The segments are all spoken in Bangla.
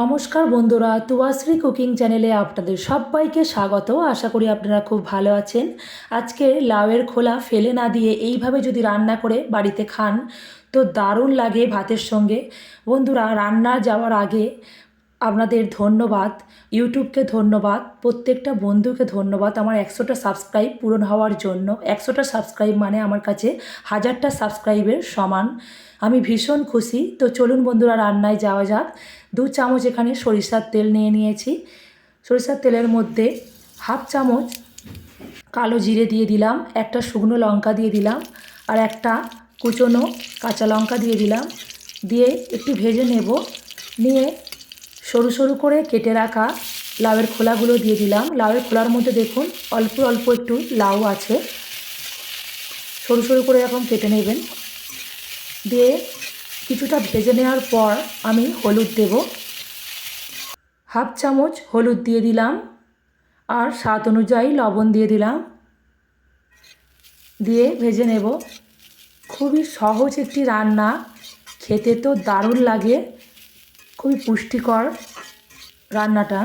নমস্কার বন্ধুরা, তুয়াশ্রী কুকিং চ্যানেলে আপনাদের সবাইকে স্বাগত। আশা করি আপনারা খুব ভালো আছেন। আজকে লাউয়ের খোলা ফেলে না দিয়ে এইভাবে যদি রান্না করে বাড়িতে খান তো দারুণ লাগে ভাতের সঙ্গে। বন্ধুরা, রান্না যাওয়ার আগে আপনাদের ধন্যবাদ, ইউটিউবকে ধন্যবাদ, প্রত্যেকটা বন্ধুকে ধন্যবাদ আমার 100টা সাবস্ক্রাইব পূরণ হওয়ার জন্য। 100টা সাবস্ক্রাইব মানে আমার কাছে 1000টা সাবস্ক্রাইবের সমান। আমি ভীষণ খুশি। তো চলুন বন্ধুরা, রান্নায় যাওয়া যাক। 2 চামচ এখানে সরিষার তেল নিয়ে নিয়েছি। সরিষার তেলের মধ্যে হাফ চামচ কালো জিরে দিয়ে দিলাম, একটা শুকনো লঙ্কা দিয়ে দিলাম, আর একটা কুচনো কাঁচা লঙ্কা দিয়ে দিলাম। দিয়ে একটু ভেজে নেব। নিয়ে সরু সরু করে কেটে রাখা লাউয়ের খোলাগুলো দিয়ে দিলাম। লাউয়ের খোলার মধ্যে দেখুন অল্প অল্প একটু লাউ আছে, সরু সরু করে এরকম কেটে নেবেন। দিয়ে কিছুটা ভেজে নেওয়ার পর আমি হলুদ দেব, হাফ চামচ হলুদ দিয়ে দিলাম, আর স্বাদ অনুযায়ী লবণ দিয়ে দিলাম। দিয়ে ভেজে নেব। খুবই সহজ একটি রান্না, খেতে তো দারুণ লাগে, খুবই পুষ্টিকর রান্নাটা।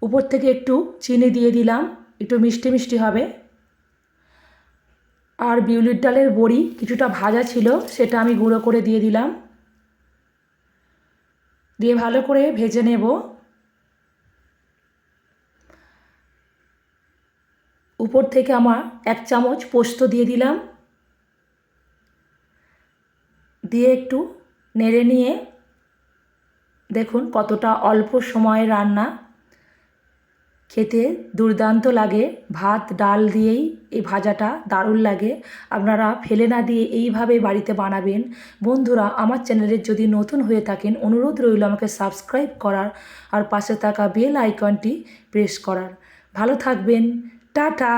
উপর থেকে একটু চিনি দিয়ে দিলাম, একটু মিষ্টি মিষ্টি হবে। আর বিউলির ডালের বড়ি কিছুটা ভাজা ছিল, সেটা আমি গুঁড়ো করে দিয়ে দিলাম। দিয়ে ভালো করে ভেজে নেব। উপর থেকে আমার 1 চামচ পোস্ত দিয়ে দিলাম। দিয়ে একটু নেড়ে নিয়ে দেখুন কতটা অল্প সময়ে রান্না, খেতে দুর্দান্ত লাগে। ভাত ডাল দিয়েই এই ভাজাটা দারুণ লাগে। আপনারা ফেলে না দিয়ে এইভাবে বাড়িতে বানাবেন। বন্ধুরা, আমার চ্যানেলের যদি নতুন হয়ে থাকেন, অনুরোধ রইল আমাকে সাবস্ক্রাইব করার আর পাশে থাকা বেল আইকনটি প্রেস করার। ভালো থাকবেন। টাটা।